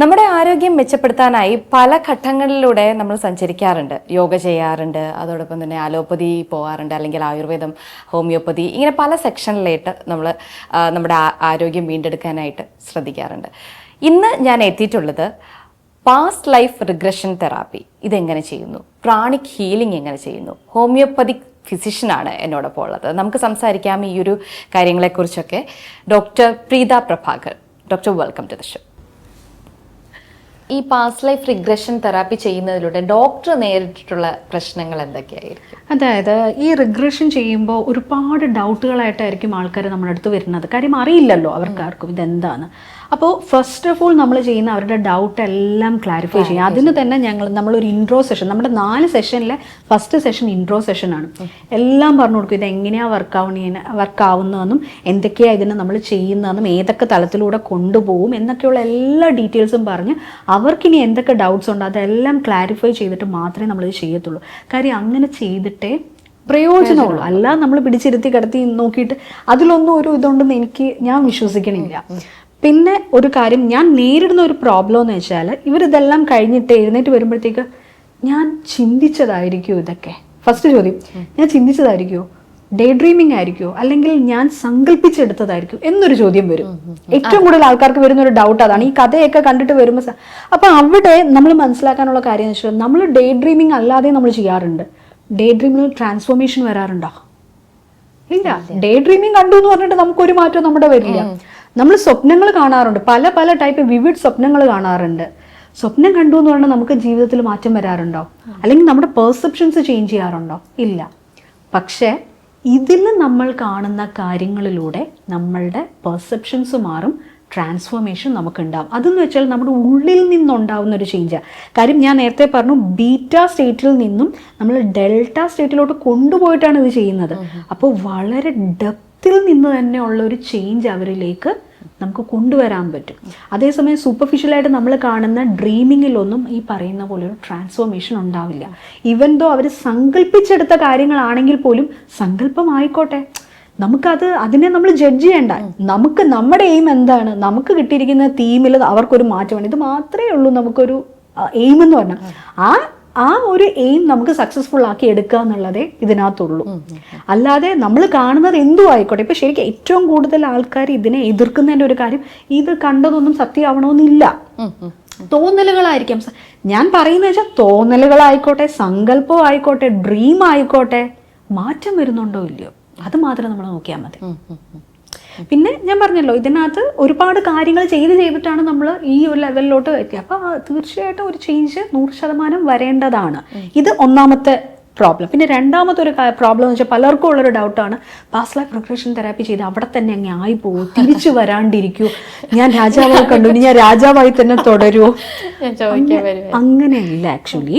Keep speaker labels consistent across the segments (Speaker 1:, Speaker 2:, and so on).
Speaker 1: നമ്മുടെ ആരോഗ്യം മെച്ചപ്പെടുത്താനായി പല ഘട്ടങ്ങളിലൂടെ നമ്മൾ സഞ്ചരിക്കാറുണ്ട്. യോഗ ചെയ്യാറുണ്ട്, അതോടൊപ്പം തന്നെ അലോപ്പതി പോകാറുണ്ട്, അല്ലെങ്കിൽ ആയുർവേദം, ഹോമിയോപ്പതി, ഇങ്ങനെ പല സെക്ഷനിലായിട്ട് നമ്മൾ നമ്മുടെ ആരോഗ്യം വീണ്ടെടുക്കാനായിട്ട് ശ്രദ്ധിക്കാറുണ്ട്. ഇന്ന് ഞാൻ എത്തിയിട്ടുള്ളത് പാസ്റ്റ് ലൈഫ് റിഗ്രഷൻ തെറാപ്പി ഇതെങ്ങനെ ചെയ്യുന്നു, പ്രാണിക് ഹീലിംഗ് എങ്ങനെ ചെയ്യുന്നു, ഹോമിയോപ്പതിക് ഫിസിഷ്യനാണ് എന്നോടൊപ്പം ഉള്ളത്. നമുക്ക് സംസാരിക്കാം ഈ ഒരു കാര്യങ്ങളെക്കുറിച്ചൊക്കെ. Doctor Preetha Prabhakar. Doctor, welcome to the show. ഈ പാസ്റ്റ് ലൈഫ് റിഗ്രഷൻ തെറാപ്പി ചെയ്യുന്നതിലൂടെ ഡോക്ടർ നേരിട്ടിട്ടുള്ള പ്രശ്നങ്ങൾ എന്തൊക്കെയായിരിക്കും?
Speaker 2: അതായത് ഈ റിഗ്രഷൻ ചെയ്യുമ്പോൾ ഒരുപാട് ഡൗട്ടുകളായിട്ടായിരിക്കും ആൾക്കാർ നമ്മുടെ അടുത്ത് വരുന്നത്. കാര്യം അറിയില്ലല്ലോ അവർക്കാർക്കും ഇതെന്താണ്. അപ്പോൾ ഫസ്റ്റ് ഓഫ് ഓൾ നമ്മൾ ചെയ്യുന്ന അവരുടെ ഡൗട്ട് എല്ലാം ക്ലാരിഫൈ ചെയ്യും. അതിന് തന്നെ നമ്മളൊരു ഇൻട്രോ സെഷൻ, നമ്മുടെ 4 സെഷനിലെ ഫസ്റ്റ് സെഷൻ ഇൻട്രോ സെഷനാണ്. എല്ലാം പറഞ്ഞു കൊടുക്കും, ഇതെങ്ങനെയാണ് വർക്കാവുന്നതെന്നും എന്തൊക്കെയാണ് ഇതിന് നമ്മൾ ചെയ്യുന്നതെന്നും ഏതൊക്കെ തലത്തിലൂടെ കൊണ്ടുപോകും എന്നൊക്കെയുള്ള എല്ലാ ഡീറ്റെയിൽസും പറഞ്ഞ് അവർക്കിനി എന്തൊക്കെ ഡൗട്ട്സ് ഉണ്ടോ അതെല്ലാം ക്ലാരിഫൈ ചെയ്തിട്ട് മാത്രമേ നമ്മളിത് ചെയ്യത്തുള്ളൂ. കാര്യം അങ്ങനെ ചെയ്തിട്ടേ പ്രയോജനമുള്ളൂ. അല്ലാതെ നമ്മൾ പിടിച്ചിരുത്തി കിടത്തി നോക്കിയിട്ട് അതിലൊന്നും ഒരു ഇതുണ്ടെന്ന് ഞാൻ വിശ്വസിക്കണില്ല. പിന്നെ ഒരു കാര്യം, ഞാൻ നേരിടുന്ന ഒരു പ്രോബ്ലം എന്ന് വെച്ചാൽ ഇവരിതെല്ലാം കഴിഞ്ഞിട്ട് എഴുന്നേറ്റ് വരുമ്പോഴത്തേക്ക് ഞാൻ ചിന്തിച്ചതായിരിക്കുമോ ഇതൊക്കെ? ഫസ്റ്റ് ചോദ്യം, ഞാൻ ചിന്തിച്ചതായിരിക്കുമോ, ഡേ ഡ്രീമിംഗ് ആയിരിക്കുമോ, അല്ലെങ്കിൽ ഞാൻ സങ്കല്പിച്ചെടുത്തതായിരിക്കും എന്നൊരു ചോദ്യം വരും. ഏറ്റവും കൂടുതൽ ആൾക്കാർക്ക് വരുന്ന ഒരു ഡൗട്ട് അതാണ്. ഈ കഥയൊക്കെ കണ്ടിട്ട് വരുമ്പോൾ അപ്പം അവിടെ നമ്മൾ മനസ്സിലാക്കാനുള്ള കാര്യം എന്ന് വെച്ചാൽ നമ്മൾ ഡേ ഡ്രീമിംഗ് അല്ലാതെ നമ്മൾ ചെയ്യാറുണ്ട്. ഡേ ഡ്രീമിൽ ട്രാൻസ്ഫോർമേഷൻ വരാറുണ്ടോ? ഇല്ല. ഡേ ഡ്രീമിംഗ് കണ്ടു എന്ന് പറഞ്ഞിട്ട് നമുക്കൊരു മാറ്റവും നമ്മുടെ വരില്ല. നമ്മൾ സ്വപ്നങ്ങൾ കാണാറുണ്ട്, പല പല ടൈപ്പ് വിവിഡ് സ്വപ്നങ്ങൾ കാണാറുണ്ട്. സ്വപ്നം കണ്ടു എന്ന് പറഞ്ഞാൽ നമുക്ക് ജീവിതത്തിൽ മാറ്റം വരാറുണ്ടോ? അല്ലെങ്കിൽ നമ്മുടെ പെർസെപ്ഷൻസ് ചേഞ്ച് ചെയ്യാറുണ്ടോ? ഇല്ല. പക്ഷേ ഇതിൽ നമ്മൾ കാണുന്ന കാര്യങ്ങളിലൂടെ നമ്മളുടെ പെർസെപ്ഷൻസ് മാറും, ട്രാൻസ്ഫോർമേഷൻ നമുക്കുണ്ടാവും. അതെന്ന് വെച്ചാൽ നമ്മുടെ ഉള്ളിൽ നിന്നുണ്ടാവുന്ന ഒരു ചേഞ്ചാണ്. കാര്യം ഞാൻ നേരത്തെ പറഞ്ഞു, ബീറ്റ സ്റ്റേറ്റിൽ നിന്നും നമ്മൾ ഡെൽറ്റ സ്റ്റേറ്റിലോട്ട് കൊണ്ടുപോയിട്ടാണ് ഇത് ചെയ്യുന്നത്. അപ്പോൾ വളരെ ഡെപ്തിൽ നിന്ന് തന്നെ ഉള്ള ഒരു ചേഞ്ച് അവരിലേക്ക് നമുക്ക് കൊണ്ടുവരാൻ പറ്റും. അതേസമയം സൂപ്പർഫിഷ്യലായിട്ട് നമ്മൾ കാണുന്ന ഡ്രീമിങ്ങിലൊന്നും ഈ പറയുന്ന പോലെ ഒരു ട്രാൻസ്ഫോർമേഷൻ ഉണ്ടാവില്ല. ഈവൻ ദോ അവർ സങ്കല്പിച്ചെടുത്ത കാര്യങ്ങളാണെങ്കിൽ പോലും സങ്കല്പമായിക്കോട്ടെ, അതിനെ നമ്മൾ ജഡ്ജ് ചെയ്യേണ്ട. നമുക്ക് നമ്മുടെ എയിം എന്താണ്, നമുക്ക് കിട്ടിയിരിക്കുന്ന തീമിൽ അവർക്കൊരു മാറ്റമാണ്. ഇത് മാത്രമേ ഉള്ളൂ നമുക്കൊരു എയിം എന്ന് പറഞ്ഞാൽ. ആ ഒരു എയിം നമുക്ക് സക്സസ്ഫുൾ ആക്കി എടുക്കുക എന്നുള്ളതേ ഇതിനകത്തുള്ളൂ. അല്ലാതെ നമ്മൾ കാണുന്നത് എന്തും ആയിക്കോട്ടെ. ഇപ്പൊ ശരിക്കും ഏറ്റവും കൂടുതൽ ആൾക്കാർ ഇതിനെ എതിർക്കുന്നതിന്റെ ഒരു കാര്യം, ഇത് കണ്ടതൊന്നും സത്യമാവണമെന്നില്ല, തോന്നലുകളായിരിക്കാം. ഞാൻ പറയുന്നത് വെച്ചാൽ തോന്നലുകളായിക്കോട്ടെ, സങ്കല്പം ആയിക്കോട്ടെ, ഡ്രീം ആയിക്കോട്ടെ, മാറ്റം വരുന്നുണ്ടോ ഇല്ലയോ അത് മാത്രം നമ്മൾ നോക്കിയാൽ മതി. പിന്നെ ഞാൻ പറഞ്ഞല്ലോ, ഇതിനകത്ത് ഒരുപാട് കാര്യങ്ങൾ ചെയ്തിട്ടാണ് നമ്മൾ ഈ ഒരു ലെവലിലോട്ട് എത്തിയത്. അപ്പോൾ തീർച്ചയായിട്ടും ഒരു ചേഞ്ച് 100% വരേണ്ടതാണ്. ഇത് ഒന്നാമത്തെ പ്രോബ്ലം. പിന്നെ രണ്ടാമത്തെ ഒരു പ്രോബ്ലം എന്ന് വെച്ചാൽ പലർക്കും ഉള്ളൊരു ഡൗട്ടാണ്, പാസ്റ്റ് ലൈഫ് റിഗ്രഷൻ തെറാപ്പി ചെയ്ത് അവിടെ തന്നെ അങ്ങ് ആയി പോകും, തിരിച്ചു വരാണ്ടിരിക്കൂ, ഞാൻ രാജാവായി കണ്ടു, ഞാൻ രാജാവായി തന്നെ തുടരുമോ? അങ്ങനെയല്ല. ആക്ച്വലി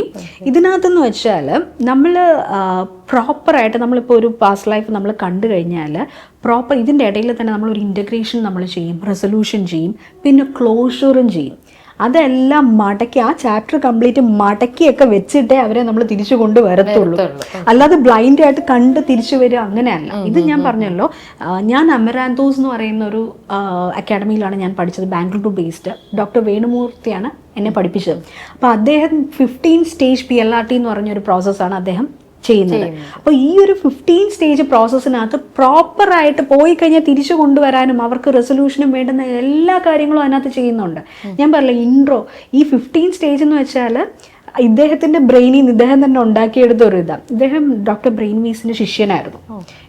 Speaker 2: ഇതിനകത്തെന്ന് വെച്ചാൽ നമ്മൾ പ്രോപ്പറായിട്ട് നമ്മളിപ്പോൾ ഒരു പാസ്റ്റ് ലൈഫ് നമ്മൾ കണ്ടു കഴിഞ്ഞാൽ പ്രോപ്പർ ഇതിൻ്റെ ഇടയിൽ തന്നെ നമ്മളൊരു ഇൻ്റഗ്രേഷൻ നമ്മൾ ചെയ്യും, റെസൊല്യൂഷൻ ചെയ്യും, പിന്നെ ക്ലോഷറും ചെയ്യും. അതെല്ലാം മടക്കി ആ ചാപ്റ്റർ കംപ്ലീറ്റ് മടക്കിയൊക്കെ വെച്ചിട്ടേ അവരെ നമ്മൾ തിരിച്ചു കൊണ്ട് വരത്തുള്ളൂ. അല്ലാതെ ബ്ലൈൻഡ് ആയിട്ട് കണ്ട് തിരിച്ചു വരിക അങ്ങനെയല്ല. ഇത് ഞാൻ പറഞ്ഞല്ലോ, ഞാൻ അമരാന്തോസ് എന്ന് പറയുന്ന ഒരു അക്കാഡമിയിലാണ് ഞാൻ പഠിച്ചത്, ബാംഗ്ലൂർ ബേസ്ഡ്. ഡോക്ടർ വേണുമൂർത്തിയാണ് എന്നെ പഠിപ്പിച്ചത്. അപ്പോൾ അദ്ദേഹം 15 സ്റ്റേജ് PLRT എന്ന് പറഞ്ഞൊരു പ്രോസസ്സാണ് അദ്ദേഹം ചെയ്യുന്നത്. അപ്പോൾ ഈ ഒരു 15 സ്റ്റേജ് പ്രോസസ്സിനകത്ത് പ്രോപ്പറായിട്ട് പോയി കഴിഞ്ഞാൽ തിരിച്ചു കൊണ്ടുവരാനും അവർക്ക് റെസൊല്യൂഷനും വേണ്ടുന്ന എല്ലാ കാര്യങ്ങളും അതിനകത്ത് ചെയ്യുന്നുണ്ട്. ഞാൻ പറഞ്ഞില്ല, ഇൻട്രോ ഈ 15 സ്റ്റേജ് എന്ന് വെച്ചാൽ ഇദ്ദേഹത്തിൻ്റെ ബ്രെയിനിൽ നിന്ന് ഇദ്ദേഹം തന്നെ ഉണ്ടാക്കിയെടുത്ത ഒരു ഇതാണ്. ഇദ്ദേഹം ഡോക്ടർ ബ്രെയിൻ വീസിൻ്റെ ശിഷ്യനായിരുന്നു.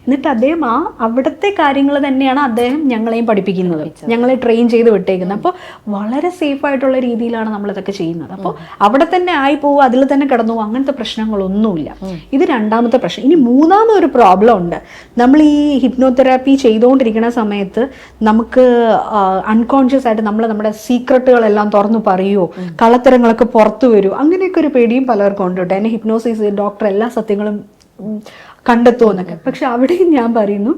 Speaker 2: എന്നിട്ട് അദ്ദേഹം അവിടുത്തെ കാര്യങ്ങൾ തന്നെയാണ് അദ്ദേഹം ഞങ്ങളെയും പഠിപ്പിക്കുന്നത്, ഞങ്ങളെ ട്രെയിൻ ചെയ്ത് വിട്ടേക്കുന്നത്. അപ്പോൾ വളരെ സേഫ് ആയിട്ടുള്ള രീതിയിലാണ് നമ്മളിതൊക്കെ ചെയ്യുന്നത്. അപ്പോൾ അവിടെ തന്നെ ആയി പോവുക, അതിൽ തന്നെ കിടന്നു പോകും, അങ്ങനത്തെ പ്രശ്നങ്ങളൊന്നുമില്ല. ഇത് രണ്ടാമത്തെ പ്രശ്നം. ഇനി മൂന്നാമതൊരു പ്രോബ്ലം ഉണ്ട്. നമ്മൾ ഈ ഹിപ്നോതെറാപ്പി ചെയ്തുകൊണ്ടിരിക്കുന്ന സമയത്ത് നമുക്ക് അൺകോൺഷ്യസ് ആയിട്ട് നമ്മുടെ സീക്രട്ടുകളെല്ലാം തുറന്നു പറയുമോ, കള്ളത്തരങ്ങളൊക്കെ പുറത്തു വരുമോ, അങ്ങനെയൊക്കെ ഒരു പേടിയും പലർക്കും ഉണ്ട് കേട്ടോ. എന്നെ ഹിപ്നോസിസ് ഡോക്ടർ എല്ലാ സത്യങ്ങളും കണ്ടെത്തുമെന്നൊക്കെ. പക്ഷെ അവിടെയും ഞാൻ പറയുന്നു,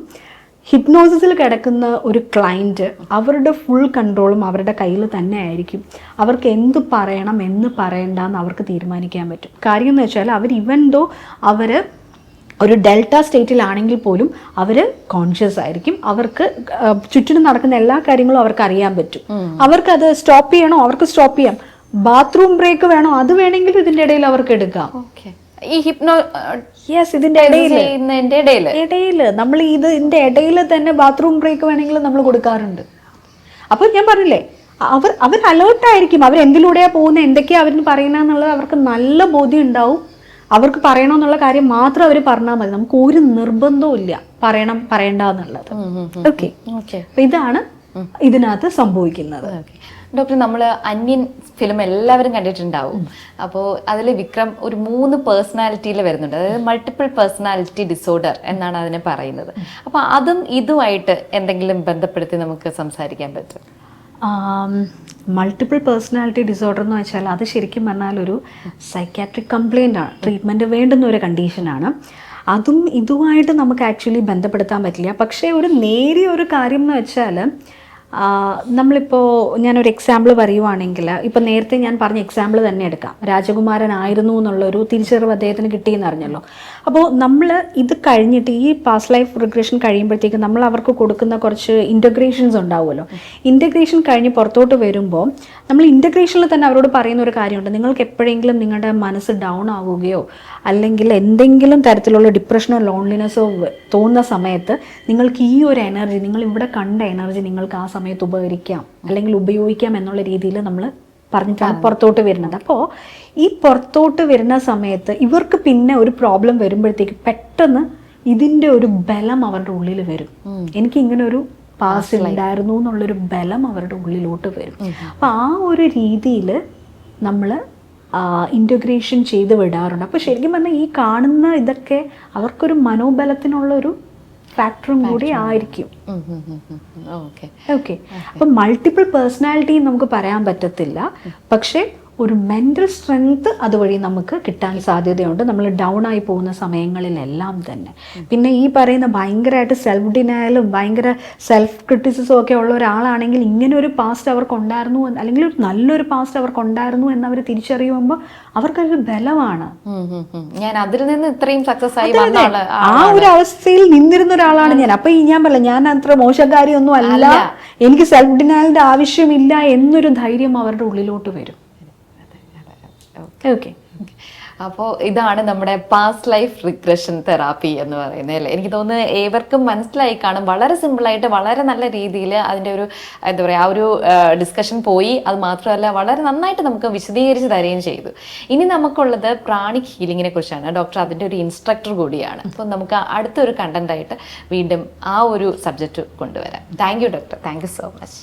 Speaker 2: ഹിപ്നോസിസിൽ കിടക്കുന്ന ഒരു ക്ലയൻറ്റ് അവരുടെ ഫുൾ കൺട്രോളും അവരുടെ കയ്യിൽ തന്നെ ആയിരിക്കും. അവർക്ക് എന്ത് പറയണം എന്ന് പറയണ്ടെന്ന് അവർക്ക് തീരുമാനിക്കാൻ പറ്റും. കാര്യം എന്ന് വെച്ചാൽ അവർ ഒരു ഡെൽറ്റ സ്റ്റേറ്റിലാണെങ്കിൽ പോലും അവർ കോൺഷ്യസ് ആയിരിക്കും. അവർക്ക് ചുറ്റിനും നടക്കുന്ന എല്ലാ കാര്യങ്ങളും അവർക്ക് അറിയാൻ പറ്റും. അവർക്കത് സ്റ്റോപ്പ് ചെയ്യണോ അവർക്ക് സ്റ്റോപ്പ് ചെയ്യാം. ബാത്റൂം ബ്രേക്ക് വേണോ അത് വേണമെങ്കിൽ ഇതിന്റെ ഇടയിൽ അവർക്ക് എടുക്കാം.
Speaker 1: ഈ
Speaker 2: യെസ്, ഇതിന്റെ ഇടയിൽ നമ്മൾ ഇതിന്റെ ഇടയിൽ തന്നെ ബാത്റൂം ബ്രേക്ക് വേണമെങ്കിൽ നമ്മൾ കൊടുക്കാറുണ്ട്. അപ്പൊ ഞാൻ പറഞ്ഞില്ലേ, അവർ അലേർട്ടായിരിക്കും. അവർ എന്തിലൂടെയാ പോകുന്നത്, എന്തൊക്കെയാ അവരിന് പറയുന്നതെന്നുള്ളത് അവർക്ക് നല്ല ബോധ്യം ഉണ്ടാവും. അവർക്ക് പറയണമെന്നുള്ള കാര്യം മാത്രം അവർ പറഞ്ഞാൽ മതി. നമുക്ക് ഒരു നിർബന്ധവും ഇല്ല പറയണ്ട എന്നുള്ളത്. ഓക്കെ, അപ്പൊ ഇതാണ് ഇതിനകത്ത് സംഭവിക്കുന്നത്.
Speaker 1: ഡോക്ടർ, നമ്മൾ അന്യൻ ഫിലിം എല്ലാവരും കണ്ടിട്ടുണ്ടാവും. അപ്പോൾ അതിൽ വിക്രം ഒരു 3 പേഴ്സണാലിറ്റിയിൽ വരുന്നുണ്ട്. അതായത് മൾട്ടിപ്പിൾ പേഴ്സണാലിറ്റി ഡിസോർഡർ എന്നാണ് അതിനെ പറയുന്നത്. അപ്പോൾ അതും ഇതുമായിട്ട് എന്തെങ്കിലും ബന്ധപ്പെടുത്തി നമുക്ക് സംസാരിക്കാൻ പറ്റും?
Speaker 2: മൾട്ടിപ്പിൾ പേഴ്സണാലിറ്റി ഡിസോർഡർ എന്ന് വെച്ചാൽ അത് ശരിക്കും പറഞ്ഞാൽ ഒരു സൈക്കാട്രിക് കംപ്ലയിൻ്റ് ആണ്, ട്രീറ്റ്മെൻറ്റ് വേണ്ടുന്ന ഒരു കണ്ടീഷനാണ്. അതും ഇതുമായിട്ട് നമുക്ക് ആക്ച്വലി ബന്ധപ്പെടുത്താൻ പറ്റില്ല. പക്ഷേ ഒരു നേരിയ ഒരു കാര്യം എന്ന് വെച്ചാൽ, നമ്മളിപ്പോൾ ഞാനൊരു എക്സാമ്പിൾ പറയുവാണെങ്കിൽ, ഇപ്പം നേരത്തെ ഞാൻ പറഞ്ഞ എക്സാമ്പിൾ തന്നെ എടുക്കാം. രാജകുമാരനായിരുന്നു എന്നുള്ളൊരു തിരിച്ചറിവ് അദ്ദേഹത്തിന് കിട്ടിയെന്ന് അറിഞ്ഞല്ലോ. അപ്പോൾ നമ്മൾ ഇത് കഴിഞ്ഞിട്ട് ഈ പാസ്റ്റ് ലൈഫ് റിഗ്രഷൻ കഴിയുമ്പോഴത്തേക്ക് നമ്മൾ അവർക്ക് കൊടുക്കുന്ന കുറച്ച് ഇൻ്റഗ്രേഷൻസ് ഉണ്ടാവുമല്ലോ. ഇൻ്റഗ്രേഷൻ കഴിഞ്ഞ് പുറത്തോട്ട് വരുമ്പോൾ നമ്മൾ ഇൻ്റഗ്രേഷനിൽ തന്നെ അവരോട് പറയുന്ന ഒരു കാര്യമുണ്ട്. നിങ്ങൾക്ക് എപ്പോഴെങ്കിലും നിങ്ങളുടെ മനസ്സ് ഡൗൺ ആവുകയോ അല്ലെങ്കിൽ എന്തെങ്കിലും തരത്തിലുള്ള ഡിപ്രഷനോ ലോൺലിനെസ്സോ തോന്നുന്ന സമയത്ത് നിങ്ങൾക്ക് ഈ ഒരു എനർജി, നിങ്ങൾ ഇവിടെ കണ്ട എനർജി നിങ്ങൾക്ക് ആ സമയത്ത് ഉപകരിക്കാം അല്ലെങ്കിൽ ഉപയോഗിക്കാം എന്നുള്ള രീതിയിൽ നമ്മൾ പറഞ്ഞിട്ടാണ് പുറത്തോട്ട് വരുന്നത്. അപ്പോൾ ഈ പുറത്തോട്ട് വരുന്ന സമയത്ത് ഇവർക്ക് പിന്നെ ഒരു പ്രോബ്ലം വരുമ്പോഴത്തേക്ക് പെട്ടെന്ന് ഇതിൻ്റെ ഒരു ബലം അവരുടെ ഉള്ളിൽ വരും. എനിക്ക് ഇങ്ങനെ ഒരു പാസ് ഉണ്ടായിരുന്നു എന്നുള്ളൊരു ബലം അവരുടെ ഉള്ളിലോട്ട് വരും. അപ്പം ആ ഒരു രീതിയിൽ നമ്മൾ ഇൻ്റഗ്രേഷൻ ചെയ്ത് വിടാറുണ്ട്. അപ്പോൾ ശരിക്കും പറഞ്ഞാൽ ഈ കാണുന്ന ഇതൊക്കെ അവർക്കൊരു മനോബലത്തിനുള്ളൊരു ഫാക്ടറും കൂടി ആയിരിക്കും. ഓക്കെ, അപ്പം മൾട്ടിപ്പിൾ പേഴ്സണാലിറ്റി നമുക്ക് പറയാൻ പറ്റത്തില്ല. പക്ഷേ ഒരു മെൻ്റൽ സ്ട്രെങ്ത് അതുവഴി നമുക്ക് കിട്ടാൻ സാധ്യതയുണ്ട്, നമ്മൾ ഡൗൺ ആയി പോകുന്ന സമയങ്ങളിലെല്ലാം തന്നെ. പിന്നെ ഈ പറയുന്ന ഭയങ്കരമായിട്ട് സെൽഫ് ഡിനയലും ഭയങ്കര സെൽഫ് ക്രിറ്റിസിസും ഒക്കെ ഉള്ള ഒരാളാണെങ്കിൽ ഇങ്ങനെ ഒരു പാസ്റ്റ് അവർക്കുണ്ടായിരുന്നു അല്ലെങ്കിൽ ഒരു നല്ലൊരു പാസ്റ്റ് അവർക്കുണ്ടായിരുന്നു എന്ന് അവർ തിരിച്ചറിയുമ്പോൾ അവർക്കൊരു ബലമാണ്.
Speaker 1: ഞാൻ അതിൽ നിന്ന് ഇത്രയും സക്സസ് ആയി
Speaker 2: ആ ഒരു അവസ്ഥയിൽ നിന്നിരുന്ന ഒരാളാണ് ഞാൻ. അപ്പൊ ഞാൻ പറയാം, ഞാൻ അത്ര മോശക്കാരിയൊന്നും അല്ല, എനിക്ക് സെൽഫ് ഡിനയലിന്റെ ആവശ്യമില്ല എന്നൊരു ധൈര്യം അവരുടെ ഉള്ളിലോട്ട് വരും. ഓക്കെ,
Speaker 1: അപ്പോൾ ഇതാണ് നമ്മുടെ പാസ്റ്റ് ലൈഫ് റിഗ്രഷൻ തെറാപ്പി എന്ന് പറയുന്നത് അല്ലേ? എനിക്ക് തോന്നുന്നു ഏവർക്കും മനസ്സിലായി കാണും. വളരെ സിമ്പിളായിട്ട് വളരെ നല്ല രീതിയിൽ അതിൻ്റെ ഒരു എന്താ പറയുക, ആ ഒരു ഡിസ്കഷൻ പോയി. അത് മാത്രമല്ല വളരെ നന്നായിട്ട് നമുക്ക് വിശദീകരിച്ച് തരുകയും ചെയ്തു. ഇനി നമുക്കുള്ളത് പ്രാണിക് ഹീലിങ്ങിനെ കുറിച്ചാണ്. ഡോക്ടർ അതിൻ്റെ ഒരു ഇൻസ്ട്രക്ടർ കൂടിയാണ്. അപ്പോൾ നമുക്ക് അടുത്തൊരു കണ്ടൻ്റായിട്ട് വീണ്ടും ആ ഒരു സബ്ജക്റ്റ് കൊണ്ടുവരാം. Thank you doctor. Thank you so much.